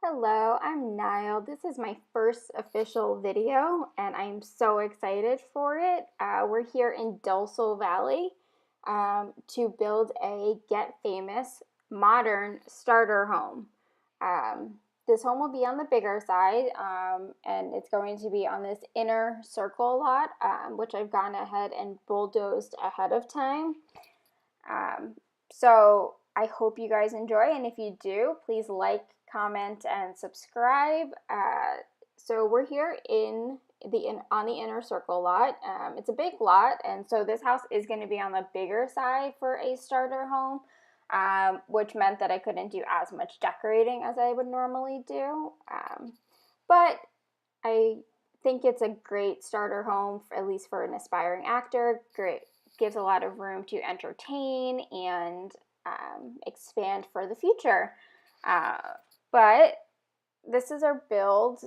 Hello, I'm Niall. This is my first official video, and I'm so excited for it. We're here in Dulsel Valley to build a Get Famous modern starter home. Um, this home will be on the bigger side, and it's going to be on this inner circle lot, which I've gone ahead and bulldozed ahead of time. Um, so I hope you guys enjoy, and if you do, please like, comment, and subscribe. So we're here on the inner circle lot. It's a big lot, and so this house is going to be on the bigger side for a starter home, which meant that I couldn't do as much decorating as I would normally do. But I think it's a great starter home, at least for an aspiring actor. Great, gives a lot of room to entertain and expand for the future. Uh, but this is our build,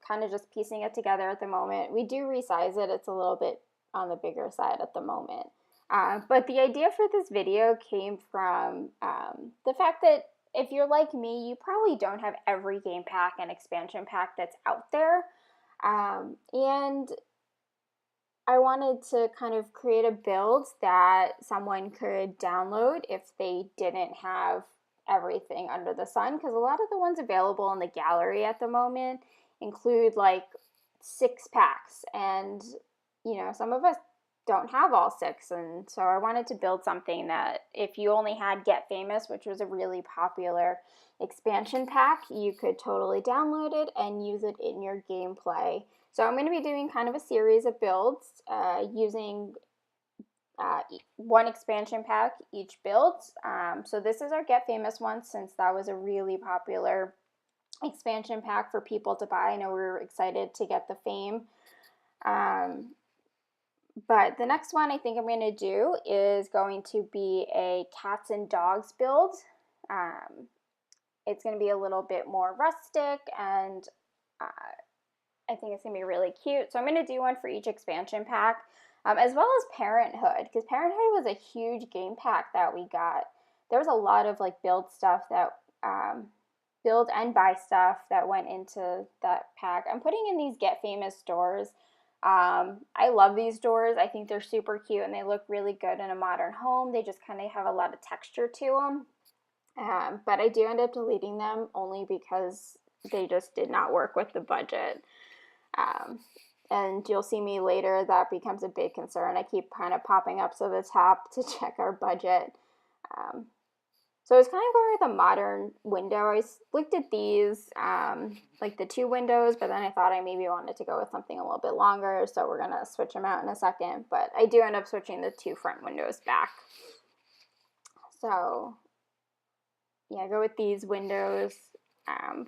kind of just piecing it together at the moment. We do resize it, it's a little bit on the bigger side at the moment. But the idea for this video came from the fact that if you're like me, you probably don't have every game pack and expansion pack that's out there. And I wanted to kind of create a build that someone could download if they didn't have everything under the sun, because a lot of the ones available in the gallery at the moment include like 6 packs, and some of us don't have all 6, and so I wanted to build something that if you only had Get Famous, which was a really popular expansion pack, you could totally download it and use it in your gameplay. So I'm going to be doing kind of a series of builds using one expansion pack each build. So this is our Get Famous one, since that was a really popular expansion pack for people to buy. I know we were excited to get the fame. But the next one I think I'm going to do is going to be a cats and dogs build. It's going to be a little bit more rustic, and I think it's going to be really cute. So I'm going to do one for each expansion pack, as well as Parenthood, because Parenthood was a huge game pack that we got. There was a lot of like build stuff that build and buy stuff that went into that pack. I'm putting in these Get Famous doors. I love these doors. I think they're super cute and they look really good in a modern home. They just kind of have a lot of texture to them. But I do end up deleting them only because they just did not work with the budget. And you'll see me later, that becomes a big concern. I keep kind of popping up to the top to check our budget. So I was kind of going with a modern window. I looked at these, like the 2 windows, but then I thought I maybe wanted to go with something a little bit longer, so we're going to switch them out in a second. But I do end up switching the 2 front windows back. So yeah, go with these windows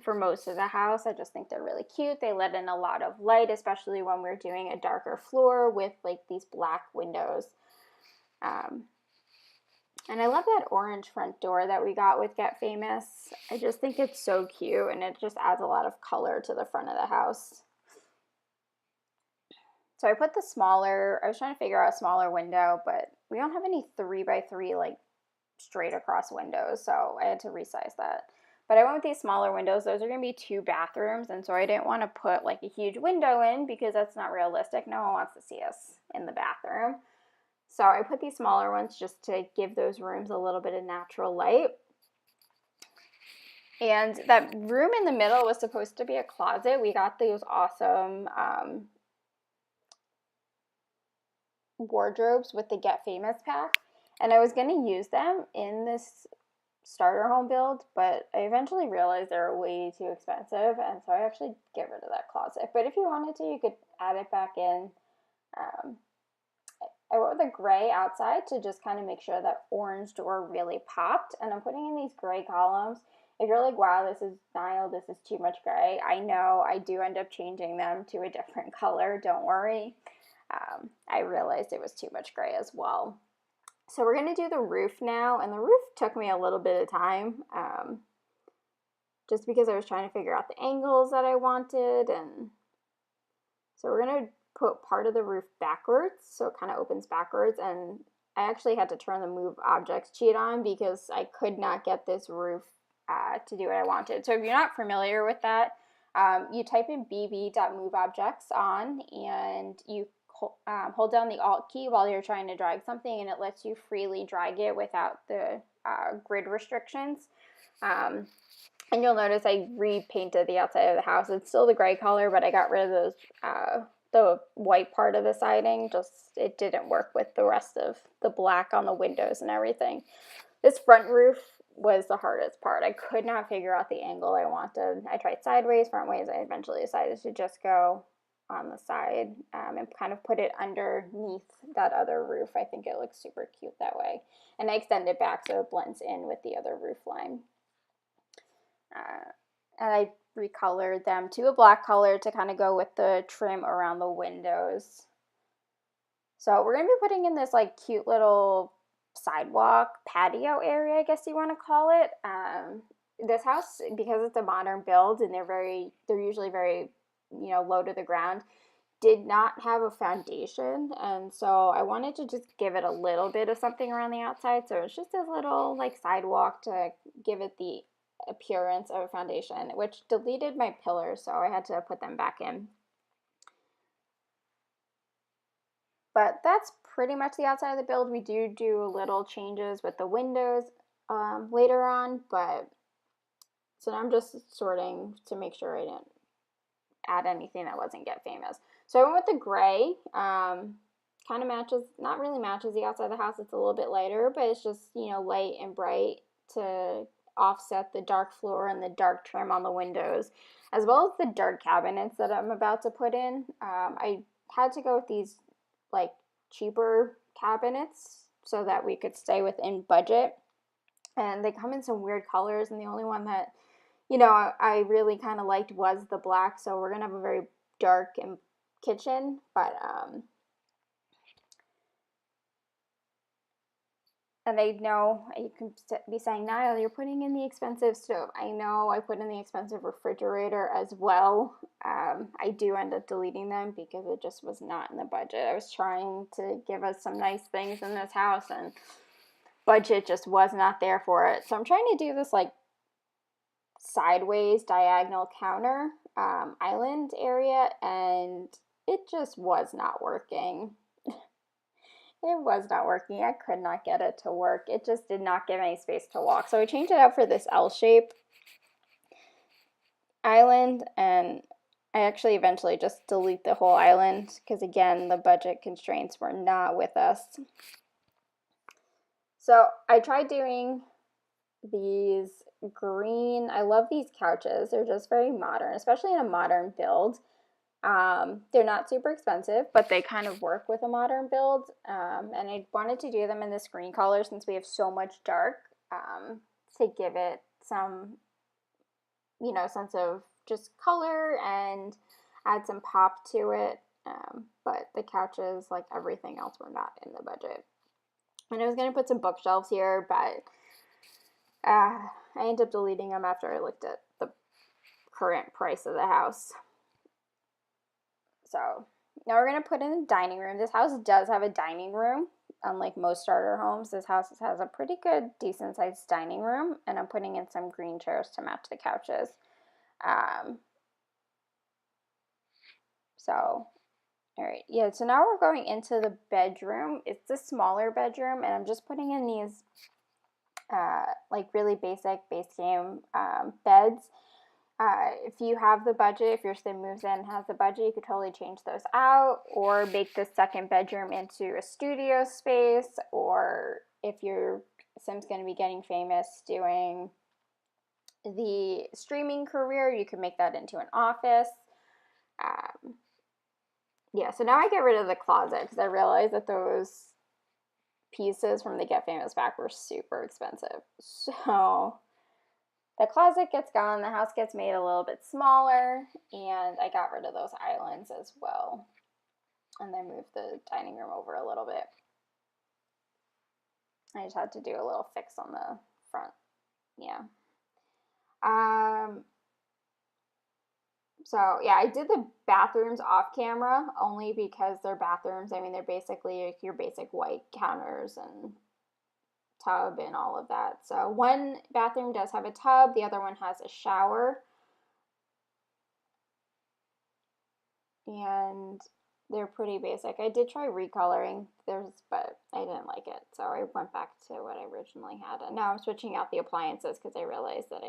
for most of the house. I just think they're really cute. They let in a lot of light, especially when we're doing a darker floor with like these black windows. And I love that orange front door that we got with Get Famous. I just think it's so cute, and it just adds a lot of color to the front of the house. So I put the smaller, I was trying to figure out a smaller window, but we don't have any 3x3 like straight across windows, so I had to resize that. But I went with these smaller windows. Those are going to be 2 bathrooms, and so I didn't want to put like a huge window in because that's not realistic. No one wants to see us in the bathroom. So I put these smaller ones just to give those rooms a little bit of natural light. And that room in the middle was supposed to be a closet. We got those awesome wardrobes with the Get Famous pack, and I was going to use them in this starter home build, but I eventually realized they were way too expensive, and so I actually get rid of that closet. But if you wanted to, you could add it back in. I went with a gray outside to just kind of make sure that orange door really popped, and I'm putting in these gray columns. If you're like, wow, this is Niall, this is too much gray, I know. I do end up changing them to a different color, don't worry. I realized it was too much gray as well. So we're going to do the roof now, and the roof took me a little bit of time, just because I was trying to figure out the angles that I wanted, and so we're going to put part of the roof backwards, so it kind of opens backwards, and I actually had to turn the move objects cheat on because I could not get this roof to do what I wanted. So if you're not familiar with that, you type in bb.moveobjects on, and you hold down the Alt key while you're trying to drag something, and it lets you freely drag it without the grid restrictions. And you'll notice I repainted the outside of the house. It's still the gray color, but I got rid of those the white part of the siding. Just it didn't work with the rest of the black on the windows and everything. This front roof was the hardest part. I could not figure out the angle I wanted. I tried sideways, front ways. I eventually decided to just go on the side and kind of put it underneath that other roof. I think it looks super cute that way. And I extend it back so it blends in with the other roof line. And I recolored them to a black color to kind of go with the trim around the windows. So we're going to be putting in this like cute little sidewalk patio area, I guess you want to call it. This house, because it's a modern build and they're usually very, low to the ground, did not have a foundation, and so I wanted to just give it a little bit of something around the outside. So it's just a little like sidewalk to give it the appearance of a foundation, which deleted my pillars, so I had to put them back in. But that's pretty much the outside of the build. We do little changes with the windows later on, but so now I'm just sorting to make sure I didn't add anything that wasn't Get Famous. So I went with the gray. Kind of matches, not really matches the outside of the house. It's a little bit lighter, but it's just, light and bright to offset the dark floor and the dark trim on the windows, as well as the dark cabinets that I'm about to put in. I had to go with these like cheaper cabinets so that we could stay within budget, and they come in some weird colors, and the only one that I really kind of liked was the black. So we're gonna have a very dark kitchen, but and I know you can be saying, Niall, you're putting in the expensive stove. I know I put in the expensive refrigerator as well. I do end up deleting them because it just was not in the budget. I was trying to give us some nice things in this house, and budget just was not there for it. So I'm trying to do this like sideways diagonal counter island area, and it just was not working. It was not working. I could not get it to work. It just did not give any space to walk. So I changed it out for this L-shape island, and I actually eventually just delete the whole island because, again, the budget constraints were not with us. So I tried doing these green, I love these couches. They're just very modern, especially in a modern build. They're not super expensive, but they kind of work with a modern build. And I wanted to do them in this green color since we have so much dark, to give it some, sense of just color and add some pop to it. But the couches, like everything else, were not in the budget. And I was going to put some bookshelves here, but I ended up deleting them after I looked at the current price of the house. So now we're going to put in the dining room. This house does have a dining room. Unlike most starter homes, this house has a pretty good, decent sized dining room, and I'm putting in some green chairs to match the couches. All right, yeah, so now we're going into the bedroom. It's a smaller bedroom, and I'm just putting in these like really basic base game beds. If you have the budget, if your sim moves in and has the budget, you could totally change those out or make the second bedroom into a studio space, or if your sim's going to be getting famous doing the streaming career, you can make that into an office. Yeah, so now I get rid of the closet because I realized that those pieces from the Get Famous pack were super expensive. So the closet gets gone, the house gets made a little bit smaller, and I got rid of those islands as well. And then moved the dining room over a little bit. I just had to do a little fix on the front. Yeah. So yeah, I did the bathrooms off camera only because they're bathrooms. I mean, they're basically like your basic white counters and tub and all of that. So one bathroom does have a tub, the other one has a shower. And they're pretty basic. I did try recoloring theirs, but I didn't like it. So I went back to what I originally had. And now I'm switching out the appliances because I realized that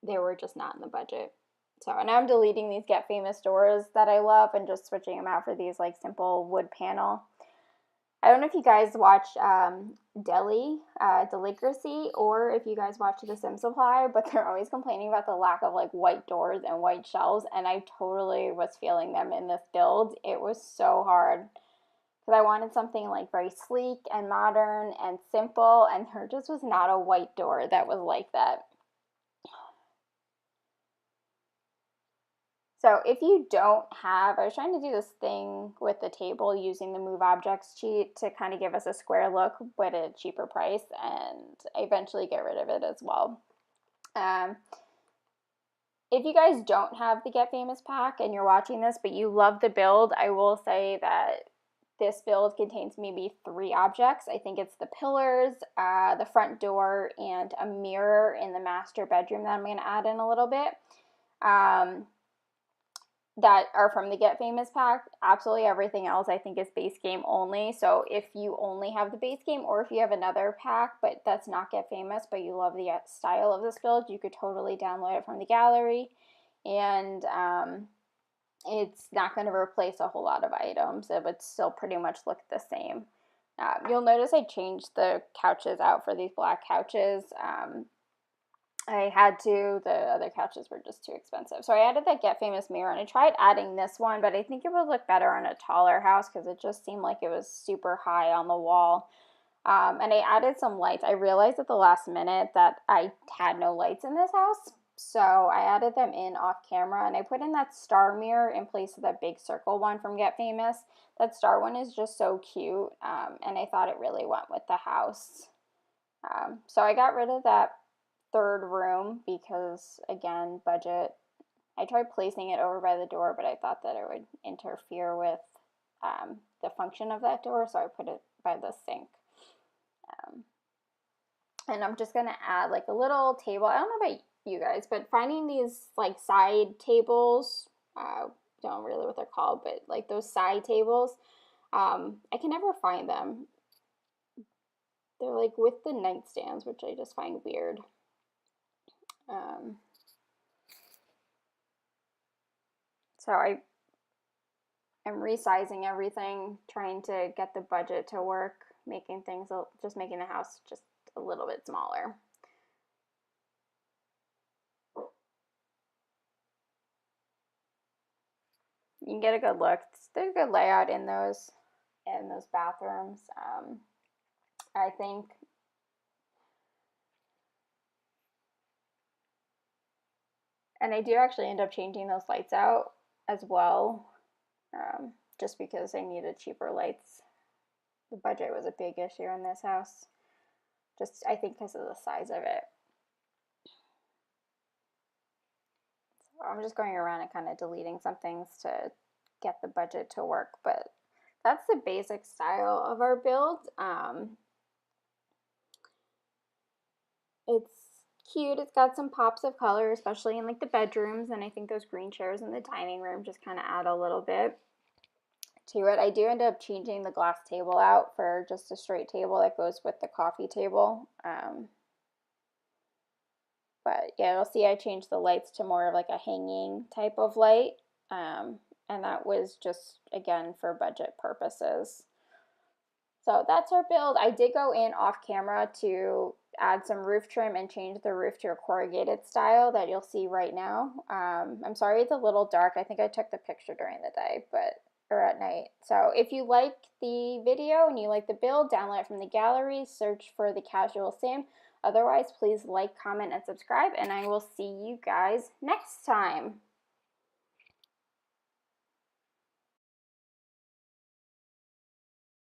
they were just not in the budget. So now I'm deleting these Get Famous doors that I love and just switching them out for these like simple wood panel. I don't know if you guys watch Delicacy, or if you guys watch The Sim Supply, but they're always complaining about the lack of like white doors and white shelves, and I totally was feeling them in this build. It was so hard because I wanted something like very sleek and modern and simple, and there just was not a white door that was like that. So if you don't have, I was trying to do this thing with the table using the Move Objects cheat to kind of give us a square look but at a cheaper price, and I eventually get rid of it as well. If you guys don't have the Get Famous pack and you're watching this but you love the build, I will say that this build contains maybe 3 objects. I think it's the pillars, the front door, and a mirror in the master bedroom that I'm going to add in a little bit. That are from the Get Famous pack. Absolutely everything else I think is base game only. So if you only have the base game, or if you have another pack but that's not Get Famous but you love the style of this build, you could totally download it from the gallery, and it's not going to replace a whole lot of items. It would still pretty much look the same. You'll notice I changed the couches out for these black couches. I had to. The other couches were just too expensive. So I added that Get Famous mirror, and I tried adding this one, but I think it would look better on a taller house because it just seemed like it was super high on the wall. And I added some lights. I realized at the last minute that I had no lights in this house, so I added them in off camera, and I put in that star mirror in place of that big circle one from Get Famous. That star one is just so cute, and I thought it really went with the house. So I got rid of that third room because, again, budget. I tried placing it over by the door, but I thought that it would interfere with the function of that door, so I put it by the sink. And I'm just gonna add like a little table. I don't know about you guys, but finding these like side tables, don't really know what they're called, but like those side tables, I can never find them. They're like with the nightstands, which I just find weird. So I'm resizing everything, trying to get the budget to work, making the house just a little bit smaller. You can get a good look. There's a good layout in those bathrooms. I think and I do actually end up changing those lights out as well, just because I needed cheaper lights. The budget was a big issue in this house, just I think because of the size of it. So I'm just going around and kind of deleting some things to get the budget to work, but that's the basic style of our build. It's cute. It's got some pops of color, especially in like the bedrooms, and I think those green chairs in the dining room just kind of add a little bit to it. I do end up changing the glass table out for just a straight table that goes with the coffee table. But yeah, you'll see I changed the lights to more of like a hanging type of light, and that was just, again, for budget purposes. So that's our build. I did go in off camera to add some roof trim and change the roof to a corrugated style that you'll see right now. I'm sorry it's a little dark. I think I took the picture during the day, or at night. So if you like the video and you like the build, download it from the gallery, search for The Casual Sim. Otherwise, please like, comment, and subscribe, and I will see you guys next time.